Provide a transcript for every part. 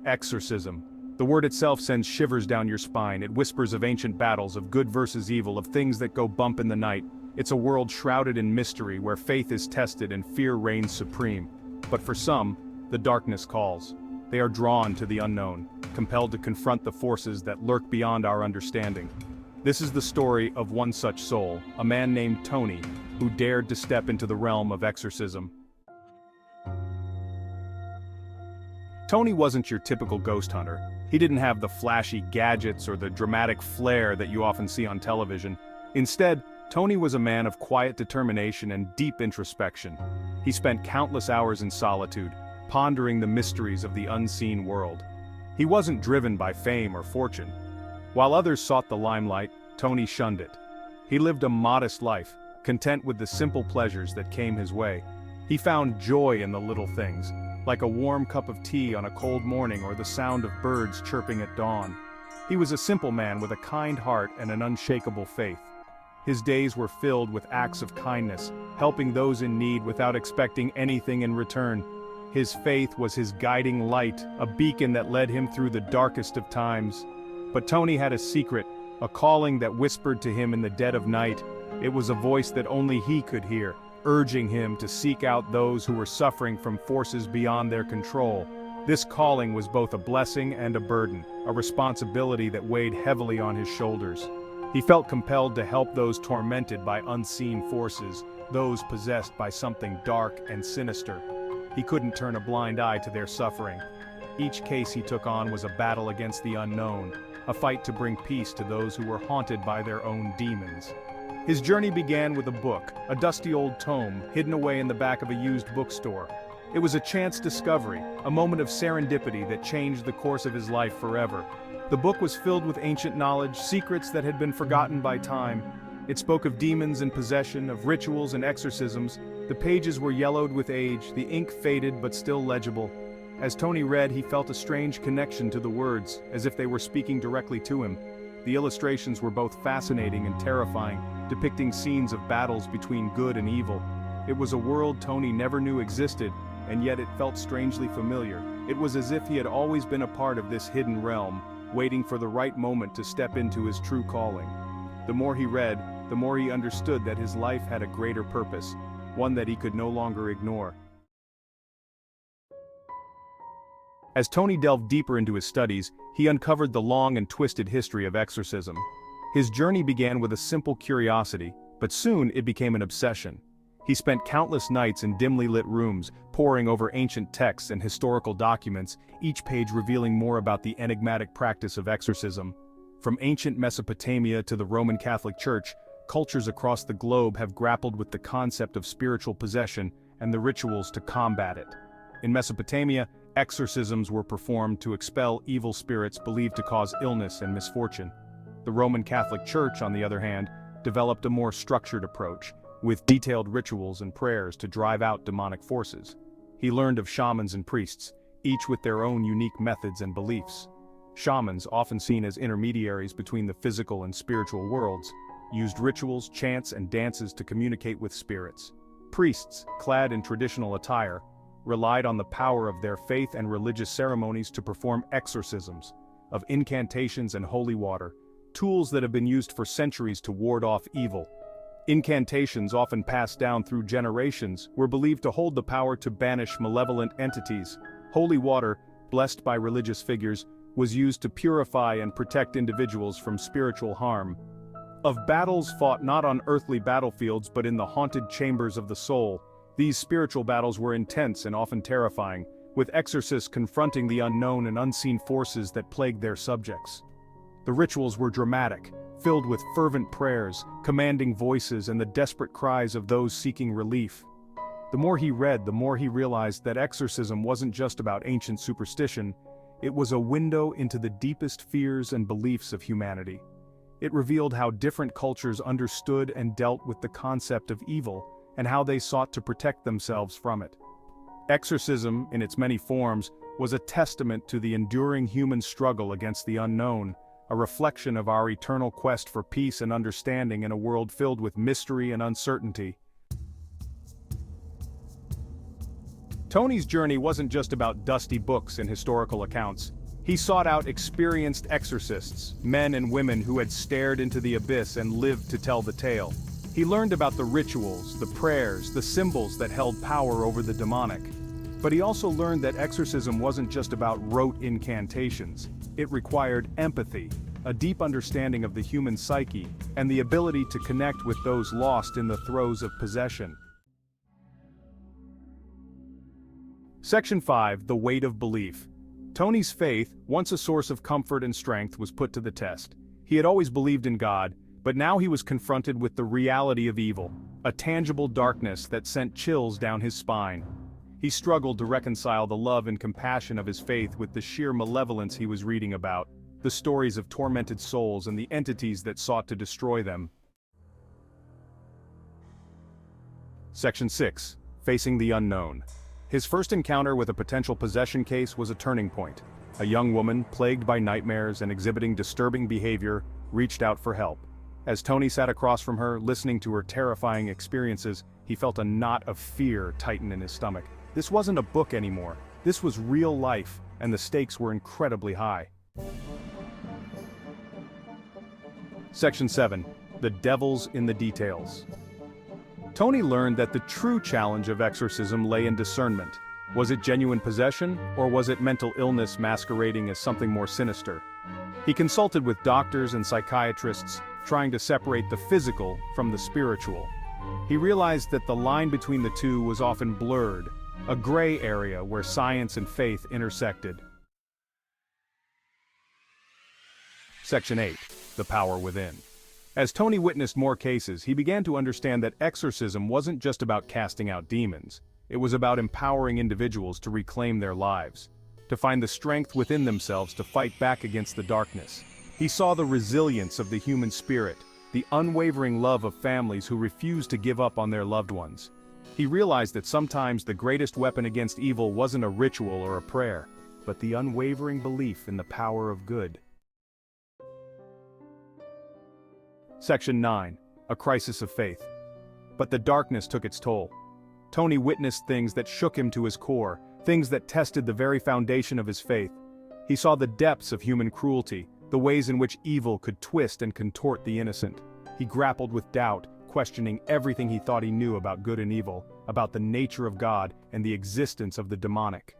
Exorcism. The word itself sends shivers down your spine. It whispers of ancient battles, of good versus evil, of things that go bump in the night. It's a world shrouded in mystery where faith is tested and fear reigns supreme. But for some, the darkness calls. They are drawn to the unknown, compelled to confront the forces that lurk beyond our understanding. This is the story of one such soul, a man named Tony, who dared to step into the realm of exorcism. Tony wasn't your typical ghost hunter. He didn't have the flashy gadgets or the dramatic flair that you often see on television. Instead, Tony was a man of quiet determination and deep introspection. He spent countless hours in solitude, pondering the mysteries of the unseen world. He wasn't driven by fame or fortune. While others sought the limelight, Tony shunned it. He lived a modest life, content with the simple pleasures that came his way. He found joy in the little things, like a warm cup of tea on a cold morning or the sound of birds chirping at dawn. He was a simple man with a kind heart and an unshakable faith. His days were filled with acts of kindness, helping those in need without expecting anything in return. His faith was his guiding light, a beacon that led him through the darkest of times. But Tony had a secret, a calling that whispered to him in the dead of night. It was a voice that only he could hear, urging him to seek out those who were suffering from forces beyond their control. This calling was both a blessing and a burden, a responsibility that weighed heavily on his shoulders. He felt compelled to help those tormented by unseen forces, those possessed by something dark and sinister. He couldn't turn a blind eye to their suffering. Each case he took on was a battle against the unknown, a fight to bring peace to those who were haunted by their own demons. His journey began with a book, a dusty old tome, hidden away in the back of a used bookstore. It was a chance discovery, a moment of serendipity that changed the course of his life forever. The book was filled with ancient knowledge, secrets that had been forgotten by time. It spoke of demons and possession, of rituals and exorcisms. The pages were yellowed with age, the ink faded but still legible. As Tony read, he felt a strange connection to the words, as if they were speaking directly to him. The illustrations were both fascinating and terrifying, depicting scenes of battles between good and evil. It was a world Tony never knew existed, and yet it felt strangely familiar. It was as if he had always been a part of this hidden realm, waiting for the right moment to step into his true calling. The more he read, the more he understood that his life had a greater purpose, one that he could no longer ignore. As Tony delved deeper into his studies, he uncovered the long and twisted history of exorcism. His journey began with a simple curiosity, but soon it became an obsession. He spent countless nights in dimly lit rooms, poring over ancient texts and historical documents, each page revealing more about the enigmatic practice of exorcism. From ancient Mesopotamia to the Roman Catholic Church, cultures across the globe have grappled with the concept of spiritual possession and the rituals to combat it. In Mesopotamia, exorcisms were performed to expel evil spirits believed to cause illness and misfortune. The Roman Catholic Church, on the other hand, developed a more structured approach, with detailed rituals and prayers to drive out demonic forces. He learned of shamans and priests, each with their own unique methods and beliefs. Shamans, often seen as intermediaries between the physical and spiritual worlds, used rituals, chants, and dances to communicate with spirits. Priests, clad in traditional attire, relied on the power of their faith and religious ceremonies to perform exorcisms, of incantations and holy water, tools that have been used for centuries to ward off evil. Incantations, often passed down through generations, were believed to hold the power to banish malevolent entities. Holy water, blessed by religious figures, was used to purify and protect individuals from spiritual harm. Of battles fought not on earthly battlefields but in the haunted chambers of the soul, these spiritual battles were intense and often terrifying, with exorcists confronting the unknown and unseen forces that plagued their subjects. The rituals were dramatic, filled with fervent prayers, commanding voices, and the desperate cries of those seeking relief. The more he read, the more he realized that exorcism wasn't just about ancient superstition, it was a window into the deepest fears and beliefs of humanity. It revealed how different cultures understood and dealt with the concept of evil, and how they sought to protect themselves from it. Exorcism, in its many forms, was a testament to the enduring human struggle against the unknown, a reflection of our eternal quest for peace and understanding in a world filled with mystery and uncertainty. Tony's journey wasn't just about dusty books and historical accounts. He sought out experienced exorcists, men and women who had stared into the abyss and lived to tell the tale. He learned about the rituals, the prayers, the symbols that held power over the demonic. But he also learned that exorcism wasn't just about rote incantations. It required empathy, a deep understanding of the human psyche, and the ability to connect with those lost in the throes of possession. Section 5. The Weight of Belief. Tony's faith, once a source of comfort and strength, was put to the test. He had always believed in God, but now he was confronted with the reality of evil, a tangible darkness that sent chills down his spine. He struggled to reconcile the love and compassion of his faith with the sheer malevolence he was reading about, the stories of tormented souls and the entities that sought to destroy them. Section 6. Facing the Unknown. His first encounter with a potential possession case was a turning point. A young woman, plagued by nightmares and exhibiting disturbing behavior, reached out for help. As Tony sat across from her, listening to her terrifying experiences, he felt a knot of fear tighten in his stomach. This wasn't a book anymore. This was real life, and the stakes were incredibly high. Section 7. The Devils in the Details. Tony learned that the true challenge of exorcism lay in discernment. Was it genuine possession, or was it mental illness masquerading as something more sinister? He consulted with doctors and psychiatrists, trying to separate the physical from the spiritual. He realized that the line between the two was often blurred, a gray area where science and faith intersected. Section 8. The Power Within. As Tony witnessed more cases, he began to understand that exorcism wasn't just about casting out demons. It was about empowering individuals to reclaim their lives, to find the strength within themselves to fight back against the darkness. He saw the resilience of the human spirit, the unwavering love of families who refused to give up on their loved ones. He realized that sometimes the greatest weapon against evil wasn't a ritual or a prayer, but the unwavering belief in the power of good. Section 9. A Crisis of Faith. But the darkness took its toll. Tony witnessed things that shook him to his core, things that tested the very foundation of his faith. He saw the depths of human cruelty, the ways in which evil could twist and contort the innocent. He grappled with doubt, questioning everything he thought he knew about good and evil, about the nature of God and the existence of the demonic.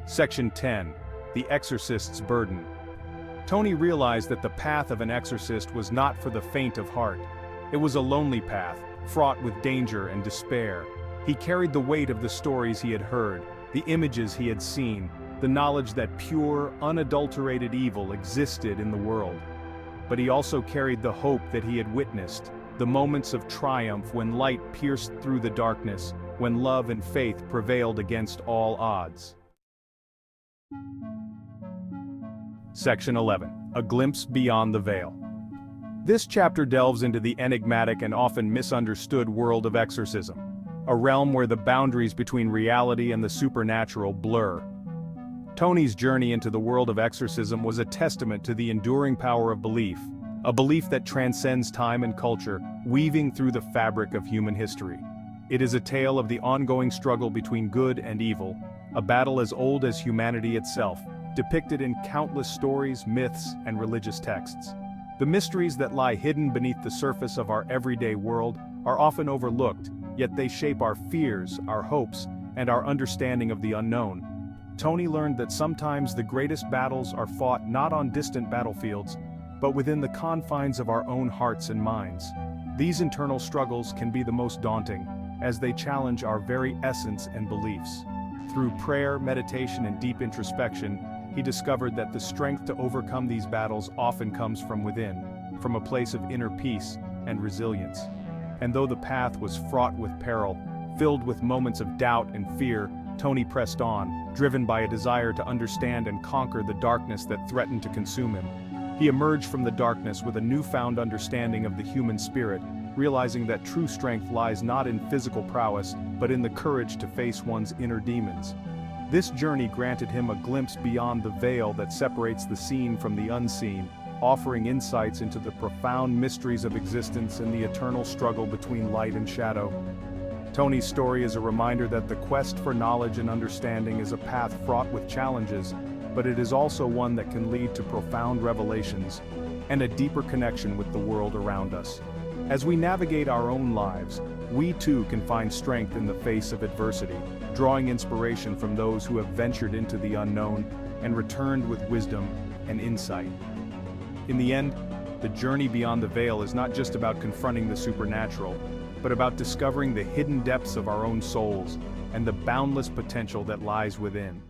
Section 10. The Exorcist's Burden. Tony realized that the path of an exorcist was not for the faint of heart. It was a lonely path, fraught with danger and despair. He carried the weight of the stories he had heard, the images he had seen, the knowledge that pure, unadulterated evil existed in the world. But he also carried the hope that he had witnessed, the moments of triumph when light pierced through the darkness, when love and faith prevailed against all odds. Section 11. A Glimpse Beyond the Veil. This chapter delves into the enigmatic and often misunderstood world of exorcism, a realm where the boundaries between reality and the supernatural blur. Tony's journey into the world of exorcism was a testament to the enduring power of belief, a belief that transcends time and culture, weaving through the fabric of human history. It is a tale of the ongoing struggle between good and evil, a battle as old as humanity itself, depicted in countless stories, myths, and religious texts. The mysteries that lie hidden beneath the surface of our everyday world are often overlooked, yet they shape our fears, our hopes, and our understanding of the unknown. Tony learned that sometimes the greatest battles are fought not on distant battlefields, but within the confines of our own hearts and minds. These internal struggles can be the most daunting, as they challenge our very essence and beliefs. Through prayer, meditation, and deep introspection, he discovered that the strength to overcome these battles often comes from within, from a place of inner peace and resilience. And though the path was fraught with peril, filled with moments of doubt and fear, Tony pressed on, driven by a desire to understand and conquer the darkness that threatened to consume him. He emerged from the darkness with a newfound understanding of the human spirit, realizing that true strength lies not in physical prowess, but in the courage to face one's inner demons. This journey granted him a glimpse beyond the veil that separates the seen from the unseen, offering insights into the profound mysteries of existence and the eternal struggle between light and shadow. Tony's story is a reminder that the quest for knowledge and understanding is a path fraught with challenges, but it is also one that can lead to profound revelations and a deeper connection with the world around us. As we navigate our own lives, we too can find strength in the face of adversity, drawing inspiration from those who have ventured into the unknown and returned with wisdom and insight. In the end, the journey beyond the veil is not just about confronting the supernatural, but about discovering the hidden depths of our own souls and the boundless potential that lies within.